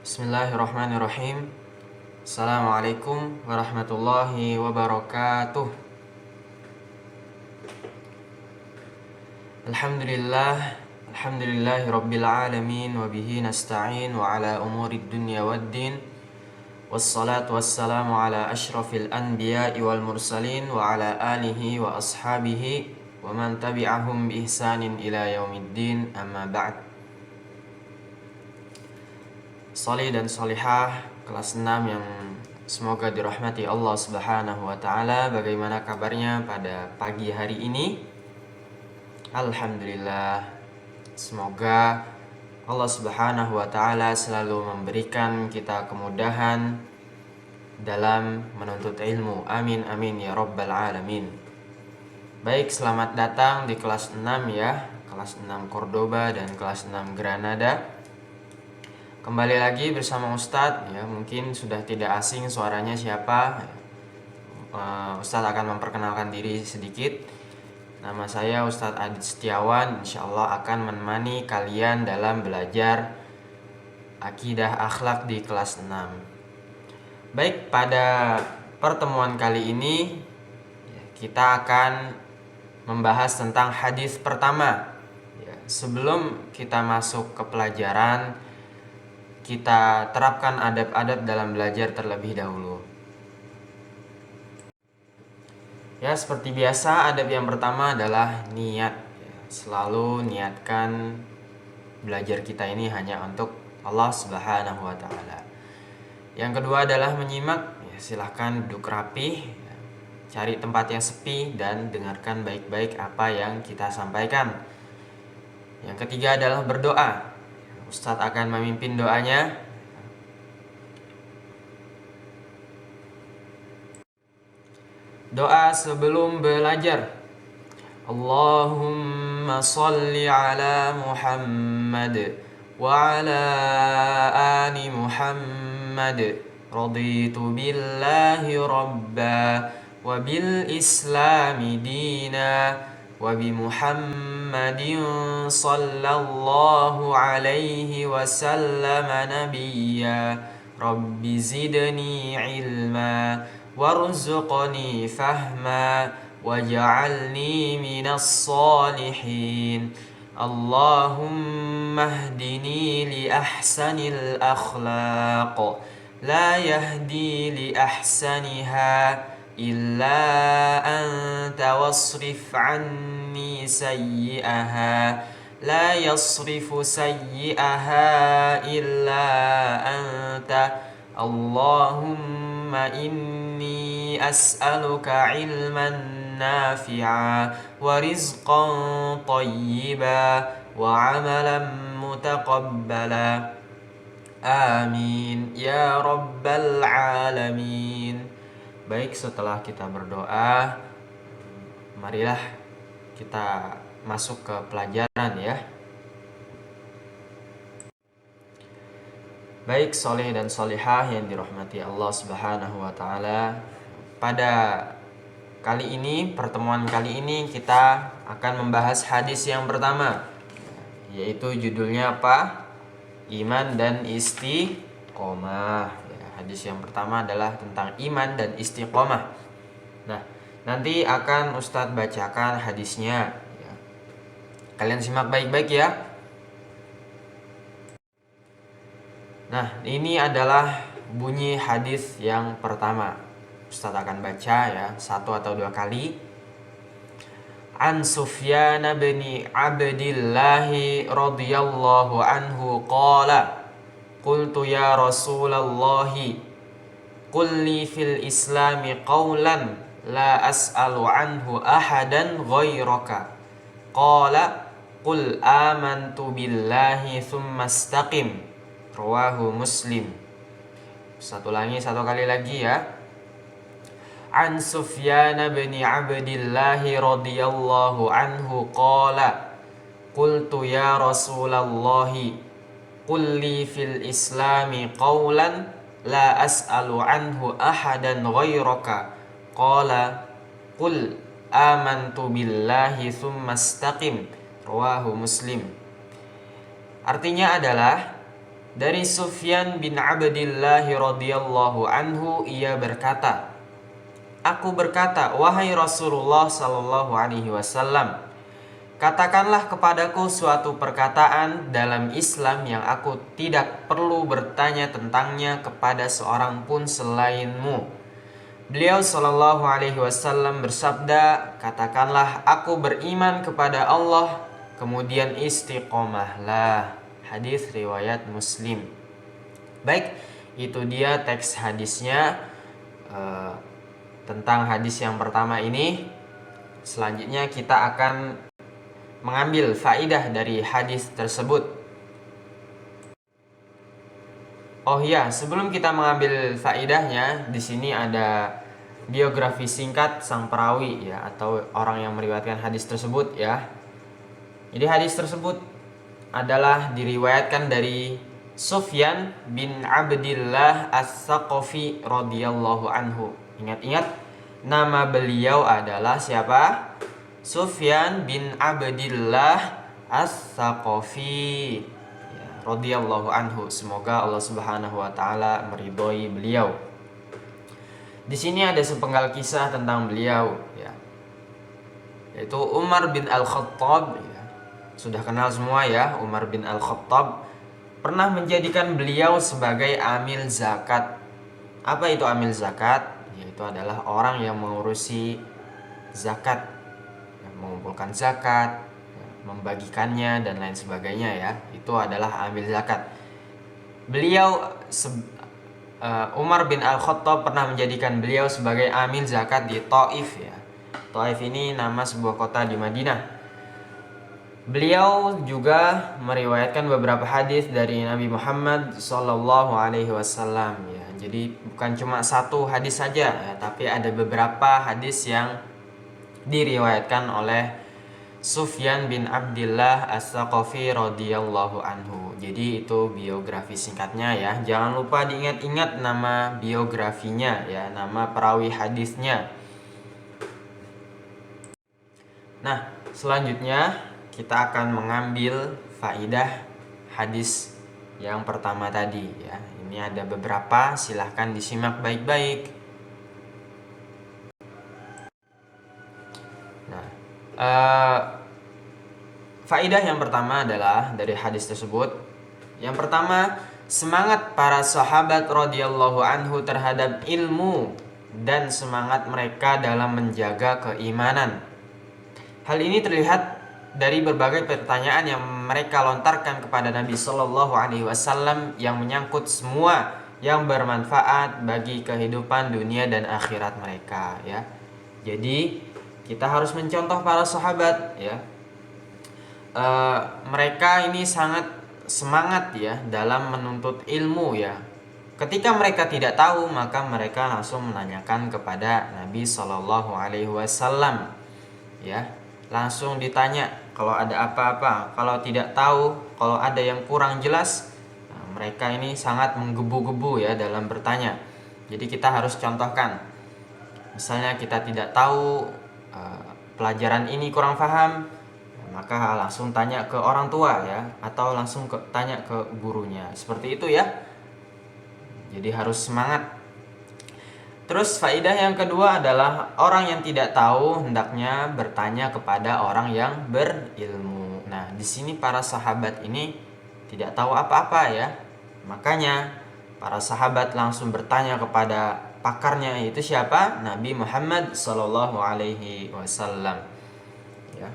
Bismillahirrahmanirrahim. Assalamualaikum warahmatullahi wabarakatuh. Alhamdulillahi rabbil alamin. Wabihi nasta'in wa ala umurid dunya waddin. Wassalatu wassalamu ala ashrafil anbiya'i wal mursalin wa ala alihi wa ashabihi wa man tabi'ahum bi ihsanin ila yaumiddin, amma ba'd. Salih dan salihah kelas 6 yang semoga dirahmati Allah Subhanahu wa taala, bagaimana kabarnya pada pagi hari ini? Alhamdulillah. Semoga Allah Subhanahu wa taala selalu memberikan kita kemudahan dalam menuntut ilmu. Amin amin ya rabbal alamin. Baik, selamat datang di kelas 6 ya. Kelas 6 Cordoba dan kelas 6 Granada. Kembali lagi bersama Ustadz ya, mungkin sudah tidak asing suaranya siapa. Ustadz akan memperkenalkan diri sedikit. Nama saya Ustadz Adit Setiawan. InsyaAllah akan menemani kalian dalam belajar akidah akhlak di kelas 6. Baik, pada pertemuan kali ini kita akan membahas tentang hadis pertama ya. Sebelum kita masuk ke pelajaran, kita terapkan adab-adab dalam belajar terlebih dahulu. Ya, seperti biasa, adab yang pertama adalah niat. Selalu niatkan belajar kita ini hanya untuk Allah Subhanahu wa taala. Yang kedua adalah menyimak. Silahkan duduk rapi, cari tempat yang sepi dan dengarkan baik-baik apa yang kita sampaikan. Yang ketiga adalah berdoa. Ustadz akan memimpin doanya. Doa sebelum belajar. Allahumma salli ala Muhammad wa ala ali Muhammad. Raditu billahi rabba wa bil islami dina wa bi Muhammadin sallallahu alaihi wasallam nabiyya. Rabbi zidni ilma warzuqni fahma waj'alni minas salihin. Allahumma hdini li ahsanil akhlaq la yahdi li ahsaniha illa anta wasrif anni sayyi'aha la yasrifu sayyi'aha illa anta. Allahumma inni as'aluka ilman nafi'a wa rizqan tayyiba wa amalan mutaqabbala. Amin ya rabbal alamin. Baik, setelah kita berdoa, marilah kita masuk ke pelajaran ya. Baik, soleh dan solihah yang dirahmati Allah Subhanahu wa taala. Pada kali ini, pertemuan kali ini kita akan membahas hadis yang pertama, yaitu judulnya apa? Iman dan istiqomah. Hadis yang pertama adalah tentang iman dan istiqomah. Nah, nanti akan Ustadz bacakan hadisnya. Kalian simak baik-baik ya. Nah, ini adalah bunyi hadis yang pertama. Ustadz akan baca ya, 1 atau 2 kali. An Sufyan bin Abdillah radhiyallahu anhu qala qultu ya Rasulullah qul li fil islami qawlan la as'alu anhu ahadan ghairaka. Qala qul amantu billahi thumma istaqim. Rawahu Muslim. Satu kali lagi ya. An Sufyan bin Abdillah radhiyallahu anhu qala qultu ya Rasulullah qul li fil islami qawlan la as'alu anhu ahadan ghairaka. Qala qul amantu billahi thumma istaqim. Rawahu Muslim. Artinya adalah, Dari Sufyan bin Abdillah radhiyallahu anhu, ia berkata, aku berkata, wahai Rasulullah sallallahu alaihi wasallam, katakanlah kepadaku suatu perkataan dalam Islam yang aku tidak perlu bertanya tentangnya kepada seorang pun selainmu. Beliau sallallahu alaihi wasallam bersabda, katakanlah aku beriman kepada Allah, kemudian istiqomahlah. Hadis riwayat Muslim. Baik, itu dia teks hadisnya tentang hadis yang pertama ini. Selanjutnya kita akan mengambil faidah dari hadis tersebut. Oh ya, sebelum kita mengambil faidahnya, di sini ada biografi singkat sang perawi ya, atau orang yang meriwayatkan hadis tersebut ya. Jadi hadis tersebut adalah diriwayatkan dari Sufyan bin Abdillah As-Saqafi radhiyallahu anhu. Ingat-ingat, nama beliau adalah siapa? Sufyan bin Abdillah As-Saqafi ya, radhiyallahu anhu. Semoga Allah Subhanahu wa taala meridhoi beliau. Di sini ada sepenggal kisah tentang beliau ya. Yaitu Umar bin Al-Khattab ya. Sudah kenal semua ya, Umar bin Al-Khattab pernah menjadikan beliau sebagai amil zakat. Apa itu amil zakat? Yaitu adalah orang yang mengurusi zakat, mengumpulkan zakat, membagikannya dan lain sebagainya ya. Itu adalah amil zakat. Beliau Umar bin Al-Khattab pernah menjadikan beliau sebagai amil zakat di Taif ya. Taif ini nama sebuah kota di Madinah. Beliau juga meriwayatkan beberapa hadis dari Nabi Muhammad sallallahu alaihi wasallam ya. Jadi bukan cuma satu hadis saja ya, tapi ada beberapa hadis yang diriwayatkan oleh Sufyan bin Abdillah As-Saqafi radhiyallahu anhu. Jadi itu biografi singkatnya ya. Jangan lupa diingat-ingat nama biografinya ya, nama perawi hadisnya. Nah, selanjutnya kita akan mengambil faidah hadis yang pertama tadi ya. Ini ada beberapa, silahkan disimak baik-baik. Nah, faidah yang pertama adalah dari hadis tersebut. Yang pertama, semangat para sahabat radhiyallahu anhu terhadap ilmu dan semangat mereka dalam menjaga keimanan. Hal ini terlihat dari berbagai pertanyaan yang mereka lontarkan kepada Nabi Shallallahu Alaihi Wasallam yang menyangkut semua yang bermanfaat bagi kehidupan dunia dan akhirat mereka ya. Jadi kita harus mencontoh para sahabat ya. Mereka ini sangat semangat ya dalam menuntut ilmu ya. Ketika mereka tidak tahu, maka mereka langsung menanyakan kepada Nabi Shallallahu Alaihi Wasallam ya. Langsung ditanya kalau ada apa-apa, kalau tidak tahu, kalau ada yang kurang jelas. Mereka ini sangat menggebu-gebu ya dalam bertanya. Jadi kita harus contohkan. Misalnya kita tidak tahu pelajaran ini kurang paham, maka langsung tanya ke orang tua ya, atau langsung tanya ke gurunya. Seperti itu ya. Jadi harus semangat. Terus faidah yang kedua adalah orang yang tidak tahu hendaknya bertanya kepada orang yang berilmu. Nah, di sini para sahabat ini tidak tahu apa-apa ya. Makanya para sahabat langsung bertanya kepada pakarnya, yaitu siapa? Nabi Muhammad sallallahu alaihi wasallam. Ya.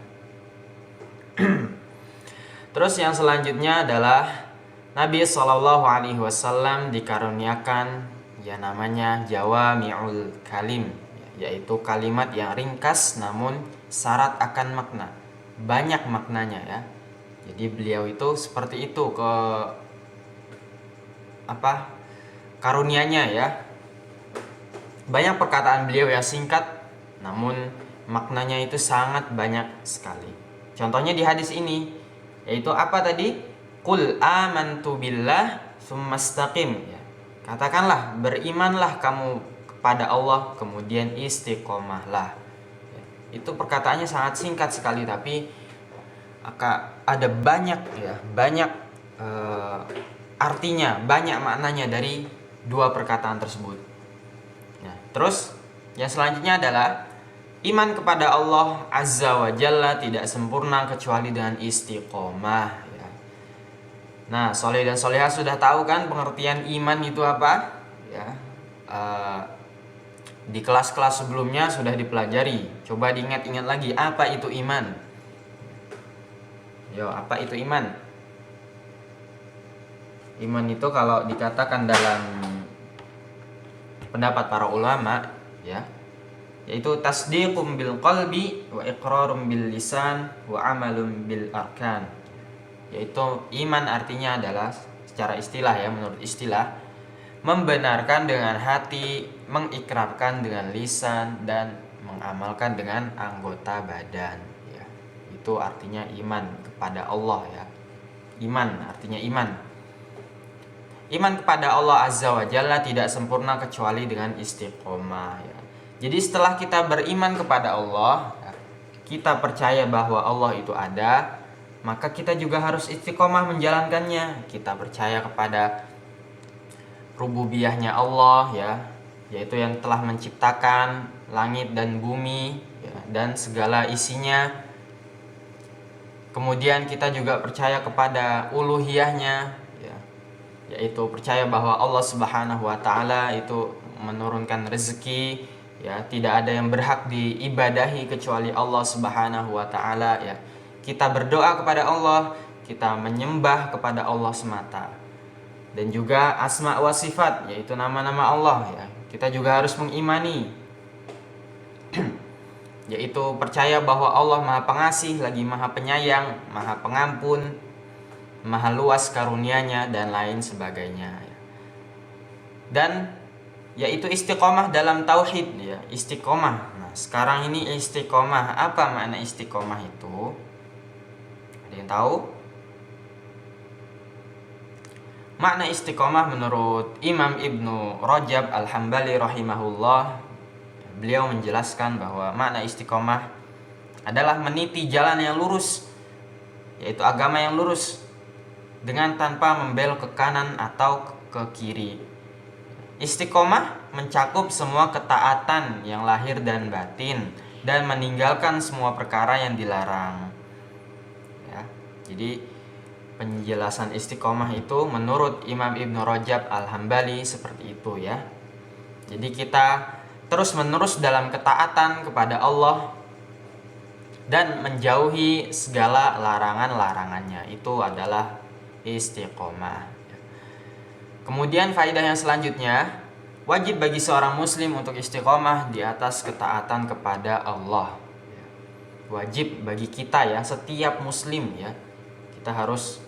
Terus yang selanjutnya adalah Nabi sallallahu alaihi wasallam dikaruniakan ya namanya jawami'ul kalim, yaitu kalimat yang ringkas namun syarat akan makna, banyak maknanya ya. Jadi beliau itu seperti itu karunianya ya. Banyak perkataan beliau yang singkat namun maknanya itu sangat banyak sekali. Contohnya di hadis ini, yaitu apa tadi? Qul amantu billah tsumastaqim ya. Katakanlah, berimanlah kamu kepada Allah, kemudian istiqomahlah. Ya, itu perkataannya sangat singkat sekali, tapi ada banyak artinya, banyak maknanya dari dua perkataan tersebut. Nah, terus yang selanjutnya adalah iman kepada Allah Azza wa Jalla tidak sempurna kecuali dengan istiqomah ya. Nah, soleh dan solehah sudah tahu kan pengertian iman itu apa? Ya, di kelas-kelas sebelumnya sudah dipelajari. Coba diingat-ingat lagi, apa itu iman? Yo, apa itu iman? Iman itu kalau dikatakan dalam pendapat para ulama ya, yaitu tasdiqum bil qalbi wa iqrarum bil lisan wa amalum bil arkan. Yaitu iman artinya adalah secara istilah ya, menurut istilah, membenarkan dengan hati, mengikrarkan dengan lisan, dan mengamalkan dengan anggota badan ya. Itu artinya iman kepada Allah ya. Iman artinya iman. Iman kepada Allah Azza wa Jalla tidak sempurna kecuali dengan istiqomah ya. Jadi setelah kita beriman kepada Allah, kita percaya bahwa Allah itu ada, maka kita juga harus istiqomah menjalankannya. Kita percaya kepada rububiyahnya Allah ya, yaitu yang telah menciptakan langit dan bumi ya, dan segala isinya. Kemudian kita juga percaya kepada uluhiyahnya ya, yaitu percaya bahwa Allah Subhanahu wa taala itu menurunkan rezeki ya, tidak ada yang berhak diibadahi kecuali Allah Subhanahu wa taala ya. Kita berdoa kepada Allah, kita menyembah kepada Allah semata. Dan juga asma wa sifat, yaitu nama-nama Allah ya. Kita juga harus mengimani yaitu percaya bahwa Allah Maha Pengasih lagi Maha Penyayang, Maha Pengampun, Maha luas karunia-Nya dan lain sebagainya ya. Dan yaitu istiqomah dalam tauhid ya, istiqomah. Nah, sekarang ini istiqomah, apa makna istiqomah itu? Ada yang tahu? Makna istiqomah menurut Imam Ibnu Rajab Al-Hambali rahimahullah, beliau menjelaskan bahwa makna istiqomah adalah meniti jalan yang lurus, yaitu agama yang lurus, dengan tanpa membelok ke kanan atau ke kiri. Istiqomah mencakup semua ketaatan yang lahir dan batin dan meninggalkan semua perkara yang dilarang. Ya, jadi penjelasan istiqomah itu menurut Imam Ibnu Rajab Al-Hambali seperti itu ya. Jadi kita terus menerus dalam ketaatan kepada Allah dan menjauhi segala larangan-larangannya, itu adalah istiqomah. Kemudian faedah yang selanjutnya, wajib bagi seorang muslim untuk istiqomah di atas ketaatan kepada Allah. Wajib bagi kita ya, setiap muslim ya, kita harus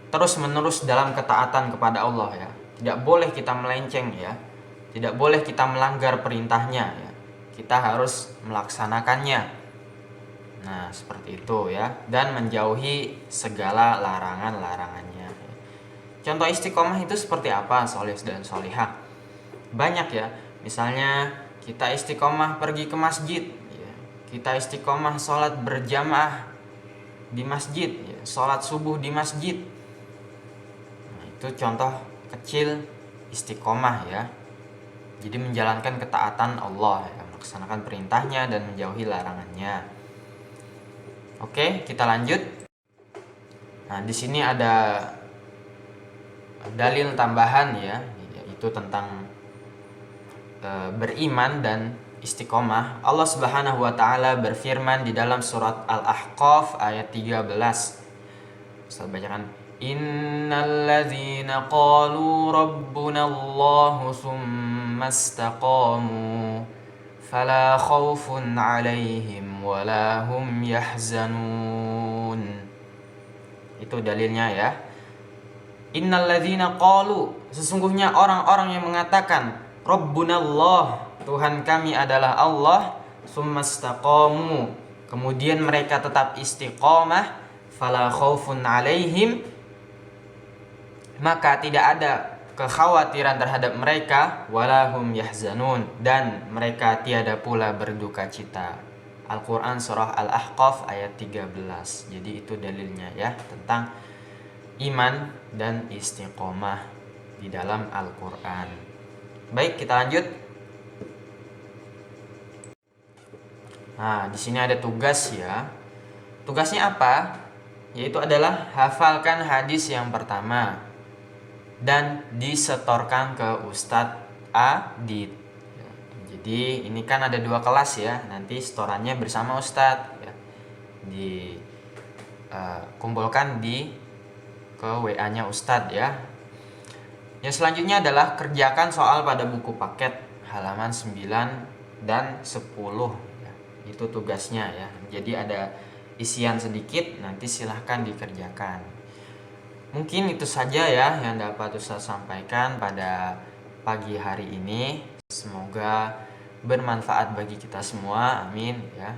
terus menerus dalam ketaatan kepada Allah ya. Tidak boleh kita melenceng ya, tidak boleh kita melanggar perintahnya ya. Kita harus melaksanakannya. Nah, seperti itu ya, dan menjauhi segala larangan-larangannya. Contoh istiqomah itu seperti apa, soleh dan solihah? Banyak ya, misalnya kita istiqomah pergi ke masjid ya. Kita istiqomah sholat berjamaah di masjid ya. Sholat subuh di masjid. Nah, itu contoh kecil istiqomah ya. Jadi menjalankan ketaatan Allah ya, melaksanakan perintahnya dan menjauhi larangannya. Oke, kita lanjut. Nah, di sini ada dalil tambahan ya, yaitu tentang beriman dan istiqomah. Allah Subhanahu wa taala berfirman di dalam surat Al-Ahqaf ayat 13. Ustaz bacakan. Innal ladzina qalu rabbuna Allahu tsumma istaqamu fala khaufun 'alaihim wala hum yahzanun. Itu dalilnya ya. Innal ladzina qalu, sesungguhnya orang-orang yang mengatakan Rabbunallah, Tuhan kami adalah Allah, summastaqamu, kemudian mereka tetap istiqomah, fala khaufun alaihim, maka tidak ada kekhawatiran terhadap mereka, walahum yahzanun, dan mereka tiada pula berduka cita. Al-Quran surah Al-Ahqaf ayat 13. Jadi itu dalilnya ya, tentang iman dan istiqomah di dalam Al-Quran. Baik, kita lanjut. Nah, di sini ada tugas ya. Tugasnya apa? Yaitu adalah hafalkan hadis yang pertama dan disetorkan ke Ustadz Adit. Jadi ini kan ada 2 kelas ya. Nanti setorannya bersama Ustadz ya. Kumpulkan ke WA-nya Ustadz ya. Yang selanjutnya adalah kerjakan soal pada buku paket halaman 9 dan 10 ya. Itu tugasnya ya. Jadi ada isian sedikit, nanti silahkan dikerjakan. Mungkin itu saja ya yang dapat Ustaz sampaikan pada pagi hari ini. Semoga bermanfaat bagi kita semua, amin ya.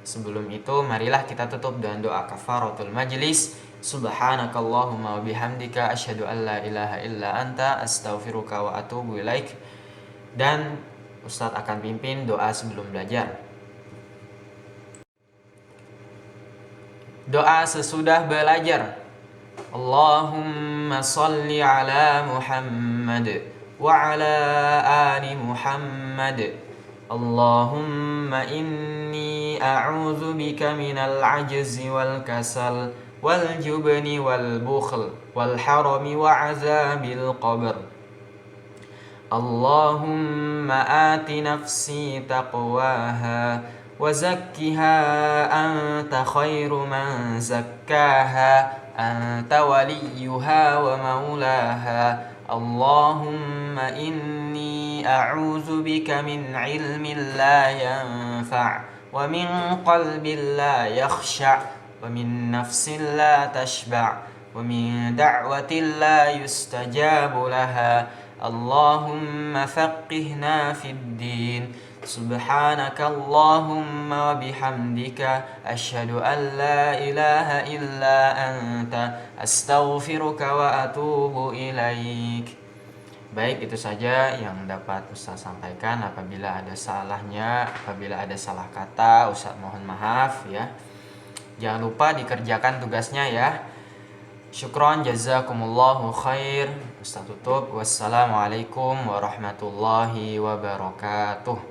Sebelum itu marilah kita tutup dengan doa kafaratul majlis. Subhanakallahumma wa bihamdika asyhadu an la ilaha illa anta astaghfiruka wa atubu ilaik. Dan Ustaz akan pimpin doa sebelum belajar. Doa sesudah belajar. Allahumma salli ala Muhammad wa ala ali Muhammad. Allahumma inni a'udzu bika minal ajzi wal kasal wal jubni wal bukhl wal harami wa azabil qabr. Allahumma ati nafsi taqwaha وزكها أنت خير من زكاها أنت وليها ومولاها اللهم إني أعوذ بك من علم لا ينفع ومن قلب لا يخشع ومن نفس لا تشبع ومن دعوة لا يستجاب لها اللهم فقهنا في الدين سبحانك اللهم وبحمدك أشهد أن لا إله إلا أنت أستغفرك وأتوب إليك. Baik, itu saja yang dapat Ustaz sampaikan. Apabila ada salahnya, apabila ada salah kata, Ustaz mohon maaf ya. Jangan lupa dikerjakan tugasnya ya. Syukron, jazakumullahu khair. Ustaz tutup. Wassalamualaikum warahmatullahi wabarakatuh.